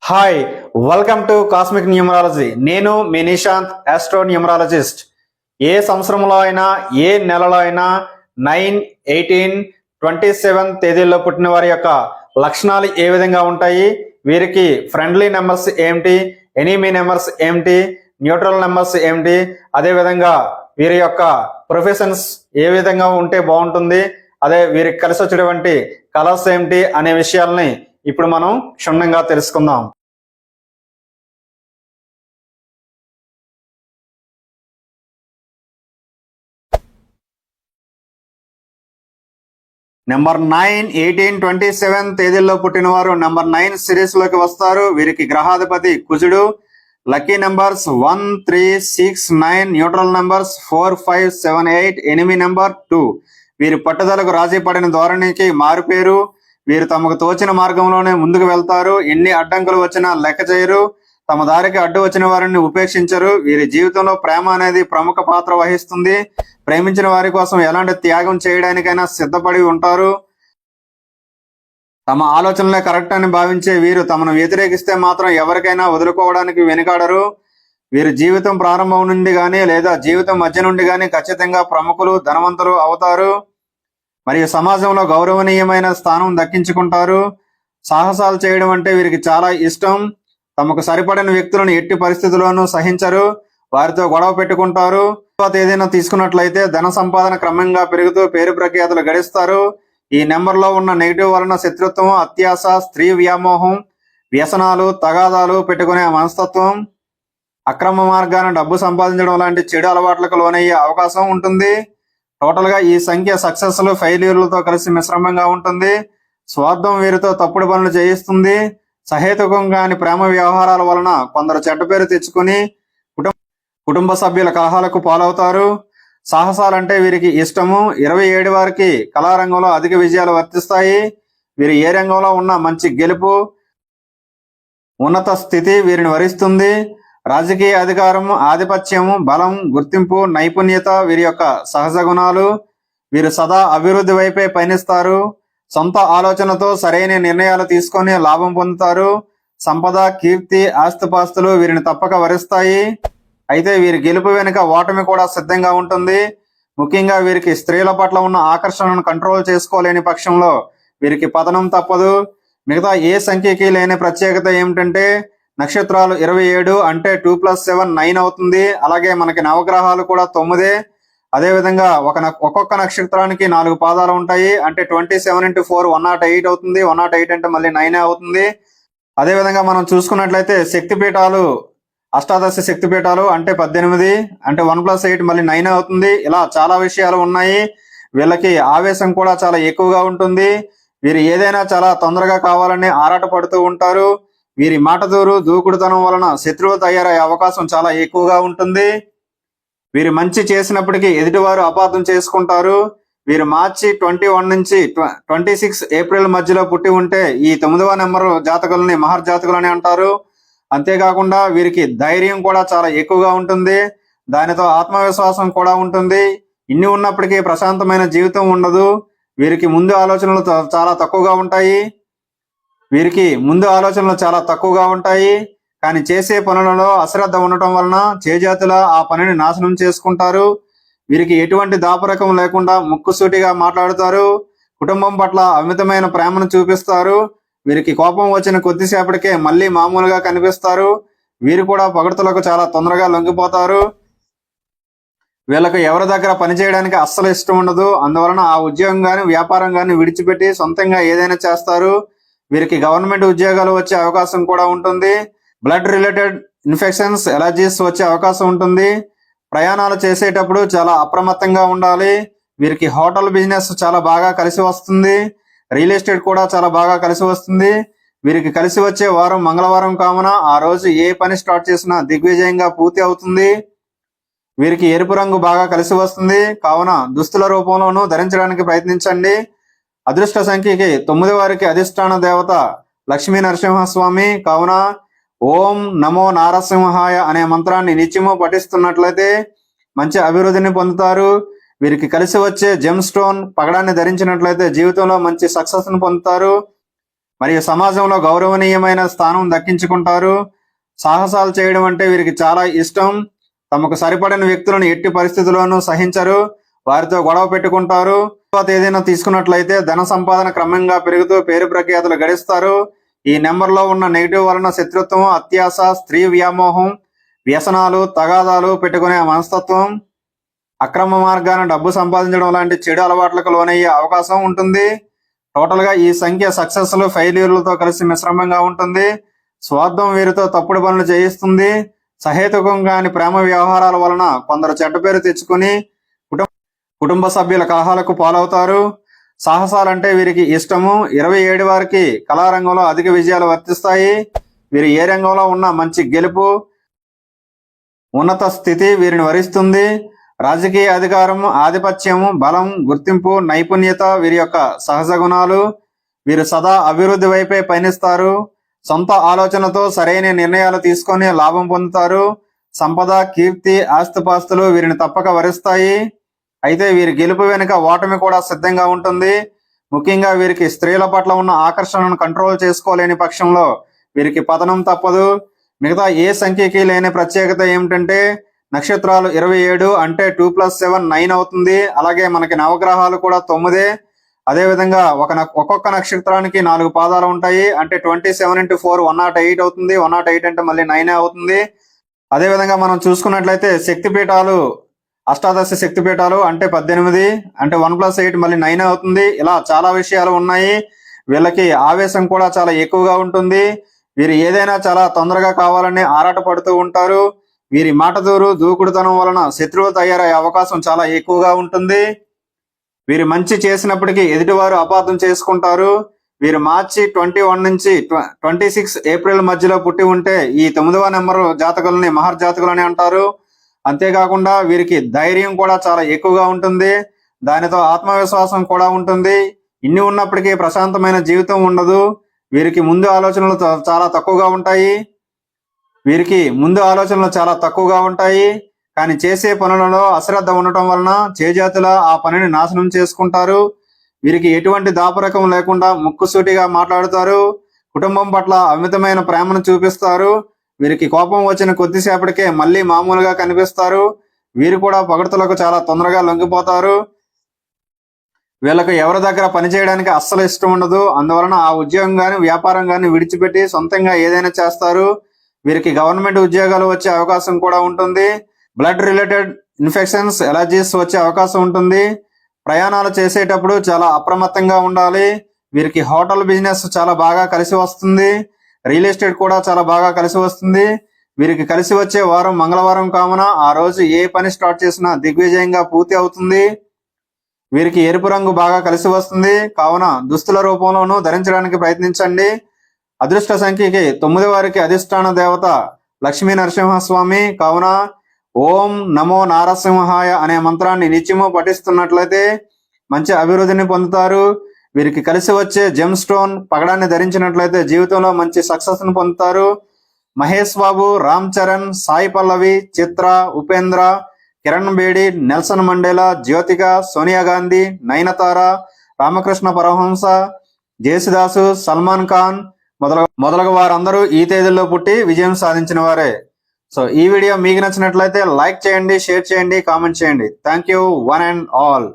Hi, welcome to cosmic numerology. నేను మీ Nishant, astro numerologist. ఏ సంవత్సరంలో అయినా ఏ నెలలో అయినా 9, 18, 27 తేదీల్లో పుట్టిన వారి యొక్క లక్షణాలు ఏ విధంగా ఉంటాయి, వీరికి ఫ్రెండ్లీ నెంబర్స్ ఏమిటి, ఎనిమీ నెంబర్స్ ఏమిటి, న్యూట్రల్ నెంబర్స్ ఏమిటి, అదేవిధంగా వీరి యొక్క ప్రొఫెషన్స్ ఏ విధంగా ఉంటే బాగుంటుంది, అదే వీరికి కలిసి వచ్చేటువంటి కలర్స్ ఏమిటి అనే విషయాల్ని ఇప్పుడు మనం క్షుణ్ణంగా తెలుసుకుందాం. నెంబర్ 9, 18, 27 తేదీల్లో పుట్టిన వారు నెంబర్ 9 సిరీస్ లోకి వస్తారు. వీరికి గ్రహాధిపతి కుజుడు. Lucky numbers 1, 3, 6, 9. Neutral numbers 4, 5, 7, 8. Enemy number 2. వీరి పట్టుదలకు రాజీ పడిన ధోరణికి మారుపేరు. వీరు తమకు తోచిన మార్గంలోనే ముందుకు వెళ్తారు. ఎన్ని అడ్డంకులు వచ్చినా లెక్క చేయరు. తమ దారికి అడ్డు వచ్చిన వారిని ఉపేక్షించరు. వీరి జీవితంలో ప్రేమ అనేది ప్రముఖ పాత్ర వహిస్తుంది. ప్రేమించిన వారి కోసం ఎలాంటి త్యాగం చేయడానికైనా సిద్ధపడి ఉంటారు. తమ ఆలోచనలే కరెక్ట్ అని భావించే వీరు తమను వ్యతిరేకిస్తే మాత్రం ఎవరికైనా వదులుకోవడానికి వెనుకాడరు. వీరు జీవితం ప్రారంభం నుండి గాని లేదా జీవితం మధ్య నుండి గాని ఖచ్చితంగా ప్రముఖులు, ధనవంతులు అవుతారు. మరియు సమాజంలో గౌరవనీయమైన స్థానం దక్కించుకుంటారు. సాహసాలు చేయడం అంటే వీరికి చాలా ఇష్టం. తమకు సరిపడిన వ్యక్తులను ఎట్టి పరిస్థితుల్లోనూ సహించరు. వారితో గొడవ పెట్టుకుంటారు. ఏదైనా తీసుకున్నట్లయితే ధన సంపాదన క్రమంగా పెరుగుతూ పేరు ప్రఖ్యాతులు గడిస్తారు. ఈ నెంబర్లో ఉన్న నెగిటివ్ వలన శత్రుత్వం, అత్యాశ, స్త్రీ వ్యామోహం, వ్యసనాలు, తగాదాలు పెట్టుకునే మనస్తత్వం, అక్రమ మార్గాన డబ్బు సంపాదించడం లాంటి చెడు అలవాట్లకు లోనయ్యే అవకాశం ఉంటుంది. టోటల్ గా ఈ సంఖ్య సక్సెస్లు, ఫెయిల్యూర్లతో కలిసి మిశ్రమంగా ఉంటుంది. స్వార్థం వీరితో తప్పుడు పనులు చేయిస్తుంది. సహేతుకం కాని ప్రేమ వ్యవహారాల వలన కొందరు చెడ్డ పేరు తెచ్చుకుని కుటుంబ సభ్యుల కలహాలకు పాలవుతారు. సాహసాలంటే వీరికి ఇష్టము. 27 వారికి కళారంగంలో అధిక విజయాలు వర్తిస్తాయి. వీరు ఏ రంగంలో ఉన్న మంచి గెలుపు, ఉన్నత స్థితి వీరిని వరిస్తుంది. రాజకీయ అధికారం, ఆధిపత్యము, బలం, గుర్తింపు, నైపుణ్యత వీరి యొక్క సహజ గుణాలు. వీరు సదా అభివృద్ధి వైపే పయనిస్తారు. సొంత ఆలోచనతో సరైన నిర్ణయాలు తీసుకొని లాభం పొందుతారు. సంపద, కీర్తి, ఆస్తిపాస్తులు వీరిని తప్పక వరిస్తాయి. అయితే వీరి గెలుపు వెనుక ఓటమి కూడా సిద్ధంగా ఉంటుంది. ముఖ్యంగా వీరికి స్త్రీల పట్ల ఉన్న ఆకర్షణను కంట్రోల్ చేసుకోలేని పక్షంలో వీరికి పతనం తప్పదు. మిగతా ఏ సంఖ్యకి లేని ప్రత్యేకత ఏమిటంటే నక్షత్రాలు 27 అంటే 2 + 7 9 అవుతుంది. అలాగే మనకి నవగ్రహాలు కూడా 9. అదేవిధంగా ఒక్కొక్క నక్షత్రానికి 4 పాదాలు ఉంటాయి. అంటే 27 × 4 108 అవుతుంది. 108 అంటే మళ్ళీ 9 అవుతుంది. అదేవిధంగా మనం చూసుకున్నట్లయితే శక్తిపీఠాలు, అష్టాదశ శక్తిపీఠాలు అంటే 18, అంటే 1 + 8 మళ్ళీ 9 అవుతుంది. ఇలా చాలా విషయాలు ఉన్నాయి. వీళ్ళకి ఆవేశం కూడా చాలా ఎక్కువగా ఉంటుంది. వీరు ఏదైనా చాలా తొందరగా కావాలని ఆరాట పడుతూ ఉంటారు. వీరి మాటదూరు, దూకుడుతనం వలన శత్రువు తయారయ్యే అవకాశం చాలా ఎక్కువగా ఉంటుంది. వీరు మంచి చేసినప్పటికీ ఎదుటివారు అపార్థం చేసుకుంటారు. వీరు మార్చి 21 నుంచి 26 ఏప్రిల్ మధ్యలో పుట్టి ఉంటే ఈ 9వ నెంబర్ జాతకులని మహర్జాతకులని అంటారు. అంతేకాకుండా వీరికి ధైర్యం కూడా చాలా ఎక్కువగా ఉంటుంది. దానితో ఆత్మవిశ్వాసం కూడా ఉంటుంది. ఇన్ని ఉన్నప్పటికీ ప్రశాంతమైన జీవితం ఉండదు. వీరికి ముందు ఆలోచనలు చాలా తక్కువగా ఉంటాయి. కానీ చేసే పనులలో అశ్రద్ధ ఉండటం వలన చేజాతుల ఆ పనిని నాశనం చేసుకుంటారు. వీరికి ఎటువంటి దాపరకం లేకుండా ముక్కుసూటిగా మాట్లాడుతారు. కుటుంబం పట్ల అమితమైన ప్రేమను చూపిస్తారు. వీరికి కోపం వచ్చిన కొద్దిసేపటికే మళ్ళీ మామూలుగా కనిపిస్తారు. వీరు కూడా పొగడ్తలకు చాలా తొందరగా లొంగిపోతారు. వీళ్ళకు ఎవరి దగ్గర పనిచేయడానికి అస్సలు ఇష్టం ఉండదు. అందువలన ఆ ఉద్యోగం కానీ వ్యాపారం కానీ విడిచిపెట్టి సొంతంగా ఏదైనా చేస్తారు. వీరికి గవర్నమెంట్ ఉద్యోగాలు వచ్చే అవకాశం కూడా ఉంటుంది. బ్లడ్ రిలేటెడ్ ఇన్ఫెక్షన్స్, ఎలర్జీస్ వచ్చే అవకాశం ఉంటుంది. ప్రయాణాలు చేసేటప్పుడు చాలా అప్రమత్తంగా ఉండాలి. వీరికి హోటల్ బిజినెస్ చాలా బాగా కలిసి వస్తుంది. రియల్ ఎస్టేట్ కూడా చాలా బాగా కలిసి వస్తుంది. వీరికి కలిసి వచ్చే వారం మంగళవారం కావున ఆ రోజు ఏ పని స్టార్ట్ చేసినా దిగ్విజయంగా పూర్తి అవుతుంది. వీరికి ఎరుపు రంగు బాగా కలిసి వస్తుంది. కావున దుస్తుల రూపంలోనూ ధరించడానికి ప్రయత్నించండి. అదృష్ట సంఖ్యకి 9 వారికి అధిష్టాన దేవత లక్ష్మీ నరసింహస్వామి. కావున ఓం నమో నారసింహాయ అనే మంత్రాన్ని నిత్యము పఠిస్తున్నట్లయితే మంచి అభివృద్ధిని పొందుతారు. వీరికి కలిసి వచ్చే జెమ్ స్టోన్ పగడాన్ని ధరించినట్లయితే జీవితంలో మంచి సక్సెస్ ను పొందుతారు. మరియు సమాజంలో గౌరవనీయమైన స్థానం దక్కించుకుంటారు. సాహసాలు చేయడం అంటే వీరికి చాలా ఇష్టం. తమకు సరిపడిన వ్యక్తులను ఎట్టి పరిస్థితుల్లోనూ సహించరు. వారితో గొడవ పెట్టుకుంటారు. తర్వాత ఏదైనా తీసుకున్నట్లయితే ధన సంపాదన క్రమంగా పెరుగుతూ పేరు ప్రఖ్యాతులు గడిస్తారు. ఈ నెంబర్లో ఉన్న నెగిటివ్ వలన శత్రుత్వం, అత్యాశ, స్త్రీ వ్యామోహం, వ్యసనాలు, తగాదాలు పెట్టుకునే మనస్తత్వం, అక్రమ మార్గాన డబ్బు సంపాదించడం లాంటి చెడు అలవాట్లకు లోనయ్యే అవకాశం ఉంటుంది. టోటల్ గా ఈ సంఖ్య సక్సెస్లు, ఫెయిల్యూర్లతో కలిసి మిశ్రమంగా ఉంటుంది. స్వార్థం వీరితో తప్పుడు పనులు చేయిస్తుంది. సహేతుకం కాని ప్రేమ వ్యవహారాల వలన కొందరు చెడ్డ పేరు తెచ్చుకుని కుటుంబ సభ్యుల కలహాలకు పాలవుతారు. సాహసాలంటే వీరికి ఇష్టము. 27 వారికి కళారంగంలో అధిక విజయాలు వర్తిస్తాయి. వీరు ఏ రంగంలో ఉన్నా మంచి గెలుపు, ఉన్నత స్థితి వీరిని వరిస్తుంది. రాజకీయ అధికారం, ఆధిపత్యము, బలం, గుర్తింపు, నైపుణ్యత వీరి యొక్క సహజ గుణాలు. వీరు సదా అభివృద్ధి వైపే పయనిస్తారు. సొంత ఆలోచనతో సరైన నిర్ణయాలు తీసుకొని లాభం పొందుతారు. సంపద, కీర్తి, ఆస్తిపాస్తులు వీరిని తప్పక వరిస్తాయి. అయితే వీరి గెలుపు వెనుక ఓటమి కూడా సిద్ధంగా ఉంటుంది. ముఖ్యంగా వీరికి స్త్రీల పట్ల ఉన్న ఆకర్షణను కంట్రోల్ చేసుకోలేని పక్షంలో వీరికి పతనం తప్పదు. మిగతా ఏ సంఖ్యకి లేని ప్రత్యేకత ఏమిటంటే నక్షత్రాలు 27 అంటే 2 + 7 9 అవుతుంది. అలాగే మనకి నవగ్రహాలు కూడా 9. అదేవిధంగా ఒక్కొక్క నక్షత్రానికి 4 పాదాలు ఉంటాయి. అంటే 27 × 4 108 అవుతుంది. 108 అంటే మళ్ళీ 9 అవుతుంది. అదేవిధంగా మనం చూసుకున్నట్లయితే శక్తిపీఠాలు, అష్టాదశ శక్తిపీఠాలు అంటే 18, అంటే 1 + 8 మళ్ళీ 9 అవుతుంది. ఇలా చాలా విషయాలు ఉన్నాయి. వీళ్ళకి ఆవేశం కూడా చాలా ఎక్కువగా ఉంటుంది. వీరు ఏదైనా చాలా తొందరగా కావాలని ఆరాట పడుతూ ఉంటారు. వీరి మాటదూరు, దూకుడుతనం వలన శత్రువు తయారయ్యే అవకాశం చాలా ఎక్కువగా ఉంటుంది. వీరు మంచి చేసినప్పటికీ ఎదుటివారు అపార్థం చేసుకుంటారు. వీరు మార్చి 21 నుంచి 26 ఏప్రిల్ మధ్యలో పుట్టి ఉంటే ఈ 9వ నెంబర్ జాతకులని మహర్జాతకులని అంటారు. అంతేకాకుండా వీరికి ధైర్యం కూడా చాలా ఎక్కువగా ఉంటుంది. దానితో ఆత్మవిశ్వాసం కూడా ఉంటుంది. ఇన్ని ఉన్నప్పటికీ ప్రశాంతమైన జీవితం ఉండదు. వీరికి ముందు ఆలోచనలు చాలా తక్కువగా ఉంటాయి. కానీ చేసే పనులలో అశ్రద్ధ ఉండటం వలన చేజాతుల ఆ పనిని నాశనం చేసుకుంటారు. వీరికి ఎటువంటి దాపరకం లేకుండా ముక్కుసూటిగా మాట్లాడుతారు. కుటుంబం పట్ల అమితమైన ప్రేమను చూపిస్తారు. వీరికి కోపం వచ్చిన కొద్దిసేపటికే మళ్ళీ మామూలుగా కనిపిస్తారు. వీరు కూడా పొగడ్తలకు చాలా తొందరగా లొంగిపోతారు. వీళ్ళకు ఎవరి దగ్గర పనిచేయడానికి అస్సలు ఇష్టం ఉండదు. అందువలన ఆ ఉద్యోగం కానీ వ్యాపారం కానీ విడిచిపెట్టి సొంతంగా ఏదైనా చేస్తారు. వీరికి గవర్నమెంట్ ఉద్యోగాలు వచ్చే అవకాశం కూడా ఉంటుంది. బ్లడ్ రిలేటెడ్ ఇన్ఫెక్షన్స్, ఎలర్జీస్ వచ్చే అవకాశం ఉంటుంది. ప్రయాణాలు చేసేటప్పుడు చాలా అప్రమత్తంగా ఉండాలి. వీరికి హోటల్ బిజినెస్ చాలా బాగా కలిసి వస్తుంది. రియల్ ఎస్టేట్ కూడా చాలా బాగా కలిసి వస్తుంది. వీరికి కలిసి వచ్చే వారం మంగళవారం కావున ఆ రోజు ఏ పని స్టార్ట్ చేసినా దిగ్విజయంగా పూర్తి అవుతుంది. వీరికి ఎరుపు రంగు బాగా కలిసి వస్తుంది. కావున దుస్తుల రూపంలోనూ ధరించడానికి ప్రయత్నించండి. అదృష్ట సంఖ్యకి 9 వారికి అధిష్టాన దేవత లక్ష్మీ నరసింహస్వామి. కావున ఓం నమో నారసింహాయ అనే మంత్రాన్ని నిత్యము పఠిస్తున్నట్లయితే మంచి అభివృద్ధిని పొందుతారు. వీరికి కలిసి వచ్చే జెమ్ స్టోన్ పగడాన్ని ధరించినట్లయితే జీవితంలో మంచి సక్సెస్ ను పొందుతారు. మహేష్ బాబు, రామ్ చరణ్, సాయి పల్లవి, చిత్ర, ఉపేంద్ర, కిరణ్ బేడి, నెల్సన్ మండేలా, జ్యోతిక, సోనియా గాంధీ, నయనతార, రామకృష్ణ పరమహంస, జేసుదాసు, సల్మాన్ ఖాన్ మొదలగు వారందరూ ఈ తేదీల్లో పుట్టి విజయం సాధించిన వారే. సో ఈ వీడియో మీకు నచ్చినట్లయితే లైక్ చేయండి, షేర్ చేయండి, కామెంట్ చేయండి. Thank you one and all.